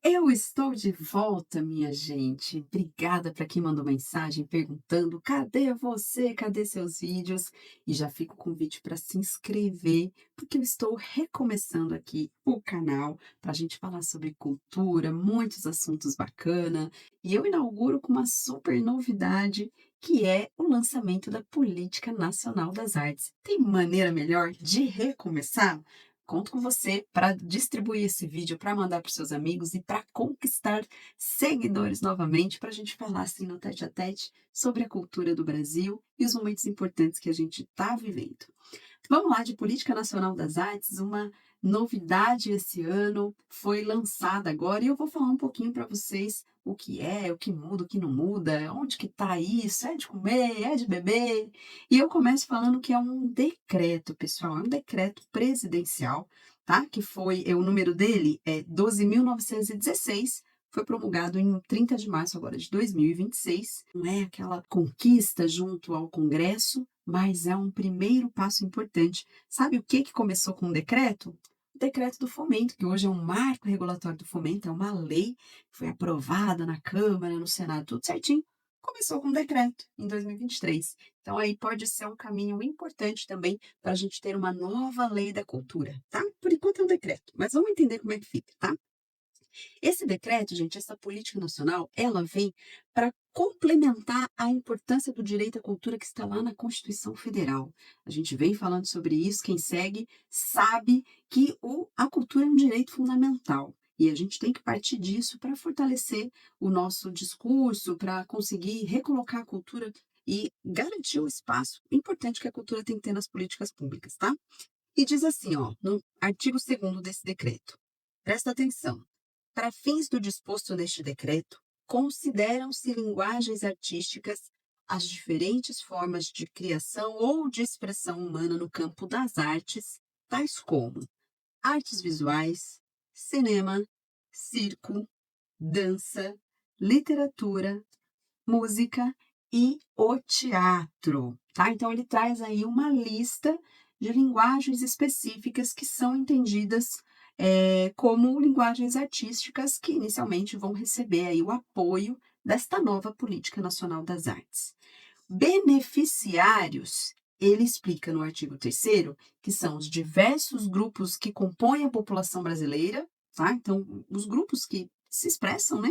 Eu estou de volta, minha gente. Obrigada para quem mandou mensagem perguntando: cadê você? Cadê seus vídeos? E já fica o convite para se inscrever, porque eu estou recomeçando aqui o canal para a gente falar sobre cultura, muitos assuntos bacana. E eu inauguro com uma super novidade, que é o lançamento da Política Nacional das Artes. Tem maneira melhor de recomeçar? Conto com você para distribuir esse vídeo, para mandar para os seus amigos e para conquistar seguidores novamente, para a gente falar assim no tete a tete sobre a cultura do Brasil e os momentos importantes que a gente está vivendo. Vamos lá, de Política Nacional das Artes, uma novidade esse ano foi lançada agora e eu vou falar um pouquinho para vocês o que é, o que muda, o que não muda, onde que está isso, é de comer, é de beber. E eu começo falando que é um decreto, pessoal, é um decreto presidencial, tá? Que foi, o número dele é 12.916. Foi promulgado em 30 de março agora de 2026. Não é aquela conquista junto ao Congresso, mas é um primeiro passo importante. Sabe o que que começou com o decreto? O decreto do fomento, que hoje é um marco regulatório do fomento, é uma lei que foi aprovada na Câmara, no Senado, tudo certinho. Começou com um decreto em 2023. Então, aí pode ser um caminho importante também para a gente ter uma nova lei da cultura, tá? Por enquanto é um decreto, mas vamos entender como é que fica, tá? Esse decreto, gente, essa política nacional, ela vem para complementar a importância do direito à cultura que está lá na Constituição Federal. A gente vem falando sobre isso, quem segue sabe que a cultura é um direito fundamental. E a gente tem que partir disso para fortalecer o nosso discurso, para conseguir recolocar a cultura e garantir o espaço importante que a cultura tem que ter nas políticas públicas, tá? E diz assim, ó, no artigo 2º desse decreto, presta atenção. Para fins do disposto neste decreto, consideram-se linguagens artísticas as diferentes formas de criação ou de expressão humana no campo das artes, tais como artes visuais, cinema, circo, dança, literatura, música e o teatro, tá? Então ele traz aí uma lista de linguagens específicas que são entendidas como linguagens artísticas que inicialmente vão receber aí o apoio desta nova Política Nacional das Artes. Beneficiários, ele explica no artigo 3º, que são os diversos grupos que compõem a população brasileira, tá? Então, os grupos que se expressam, né?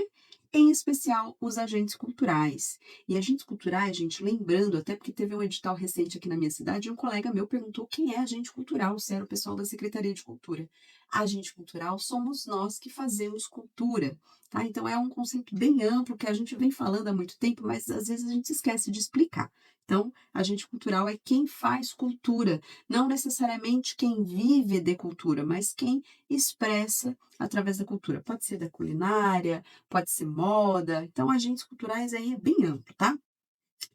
Em especial os agentes culturais. E agentes culturais, gente, lembrando, até porque teve um edital recente aqui na minha cidade, e um colega meu perguntou quem é agente cultural, se era o pessoal da Secretaria de Cultura. Agente cultural somos nós que fazemos cultura, tá? Então é um conceito bem amplo que a gente vem falando há muito tempo, mas às vezes a gente esquece de explicar. Então, agente cultural é quem faz cultura, não necessariamente quem vive de cultura, mas quem expressa através da cultura. Pode ser da culinária, pode ser moda. Então, agentes culturais aí é bem amplo, tá?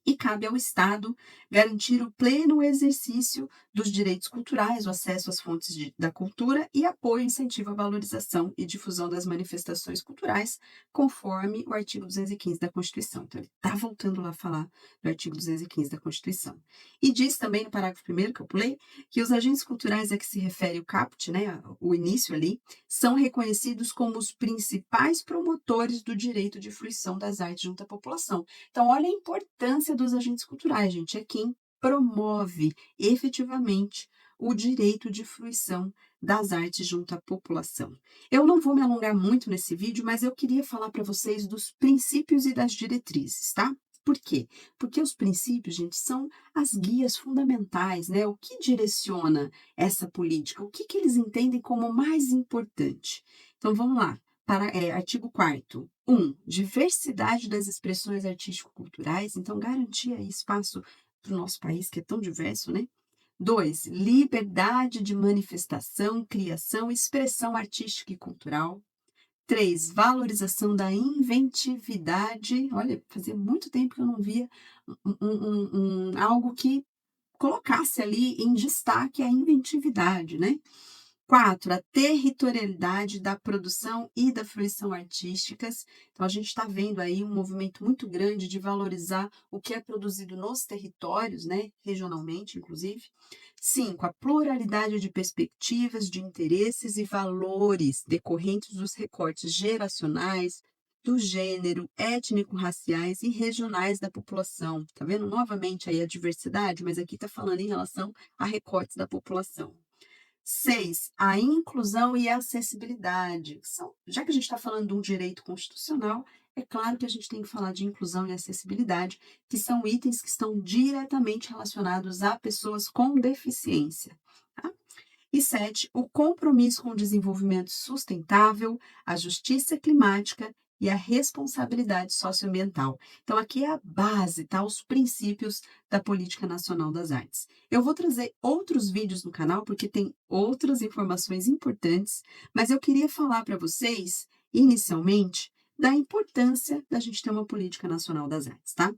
E cabe ao Estado garantir o pleno exercício dos direitos culturais, o acesso às fontes da cultura e apoio e incentivo à valorização e difusão das manifestações culturais, conforme o artigo 215 da Constituição. Então, ele está voltando lá a falar do artigo 215 da Constituição. E diz também no parágrafo primeiro que eu pulei, que os agentes culturais a que se refere o caput, né, o início ali, são reconhecidos como os principais promotores do direito de fruição das artes junto à população. Então, olha a importância dos agentes culturais, gente. É quem promove efetivamente o direito de fruição das artes junto à população. Eu não vou me alongar muito nesse vídeo, mas eu queria falar para vocês dos princípios e das diretrizes, tá? Por quê? Porque os princípios, gente, são as guias fundamentais, né? O que direciona essa política? O que que eles entendem como mais importante? Então, vamos lá. Artigo 4º. Diversidade das expressões artístico-culturais, então garantir aí espaço para o nosso país, que é tão diverso, né? 2, liberdade de manifestação, criação, expressão artística e cultural. 3, valorização da inventividade. Olha, fazia muito tempo que eu não via algo que colocasse ali em destaque a inventividade, né? 4, a territorialidade da produção e da fruição artísticas. Então, a gente está vendo aí um movimento muito grande de valorizar o que é produzido nos territórios, né, regionalmente, inclusive. 5, a pluralidade de perspectivas, de interesses e valores decorrentes dos recortes geracionais, do gênero, étnico-raciais e regionais da população. Tá vendo novamente aí a diversidade, mas aqui está falando em relação a recortes da população. 6, a inclusão e a acessibilidade. Já que a gente está falando de um direito constitucional, é claro que a gente tem que falar de inclusão e acessibilidade, que são itens que estão diretamente relacionados a pessoas com deficiência. Tá? E 7, o compromisso com o desenvolvimento sustentável, a justiça climática e a responsabilidade socioambiental. Então, aqui é a base, tá? Os princípios da Política Nacional das Artes. Eu vou trazer outros vídeos no canal, porque tem outras informações importantes, mas eu queria falar para vocês, inicialmente, da importância da gente ter uma Política Nacional das Artes, tá?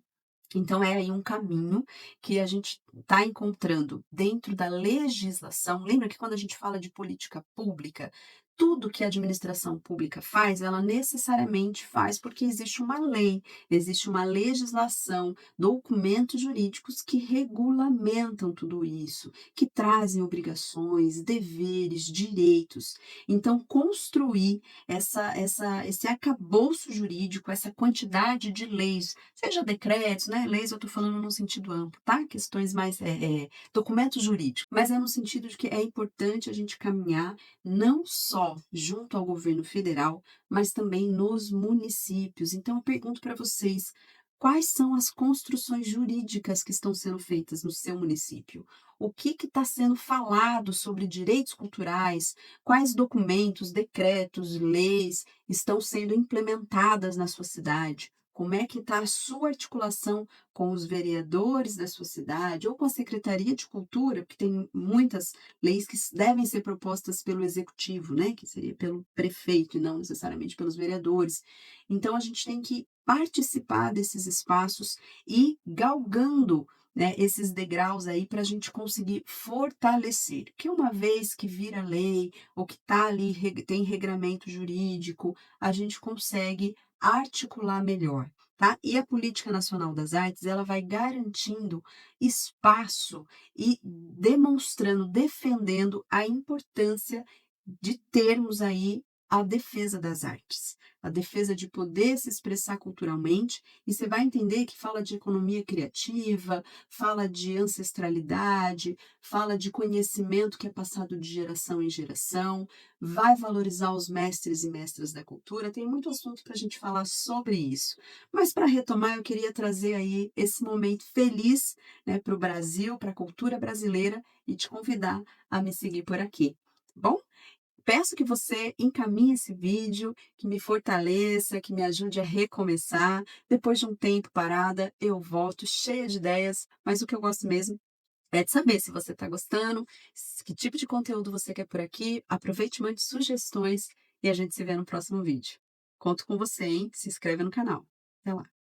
Então, é aí um caminho que a gente está encontrando dentro da legislação. Lembra que quando a gente fala de política pública, tudo que a administração pública faz, ela necessariamente faz porque existe uma lei, existe uma legislação, documentos jurídicos que regulamentam tudo isso, que trazem obrigações, deveres, direitos. Então, construir esse arcabouço jurídico, essa quantidade de leis, seja decretos, né? Leis eu estou falando no sentido amplo, tá? Questões mais, documentos jurídicos, mas é no sentido de que é importante a gente caminhar não só junto ao governo federal, mas também nos municípios. Então, eu pergunto para vocês, quais são as construções jurídicas que estão sendo feitas no seu município? O que está sendo falado sobre direitos culturais? Quais documentos, decretos, leis estão sendo implementadas na sua cidade? Como é que está a sua articulação com os vereadores da sua cidade ou com a Secretaria de Cultura, porque tem muitas leis que devem ser propostas pelo executivo, né, que seria pelo prefeito e não necessariamente pelos vereadores. Então a gente tem que participar desses espaços e galgando, né, esses degraus aí para a gente conseguir fortalecer, que uma vez que vira lei ou que está ali, tem regramento jurídico, a gente consegue articular melhor, tá? E a Política Nacional das Artes, ela vai garantindo espaço e demonstrando, defendendo a importância de termos aí a defesa das artes, a defesa de poder se expressar culturalmente, e você vai entender que fala de economia criativa, fala de ancestralidade, fala de conhecimento que é passado de geração em geração, vai valorizar os mestres e mestras da cultura. Tem muito assunto para a gente falar sobre isso. Mas para retomar, eu queria trazer aí esse momento feliz, né, para o Brasil, para a cultura brasileira, e te convidar a me seguir por aqui, tá bom? Peço que você encaminhe esse vídeo, que me fortaleça, que me ajude a recomeçar. Depois de um tempo parada, eu volto cheia de ideias, mas o que eu gosto mesmo é de saber se você está gostando, que tipo de conteúdo você quer por aqui. Aproveite e mande sugestões e a gente se vê no próximo vídeo. Conto com você, hein? Se inscreve no canal. Até lá!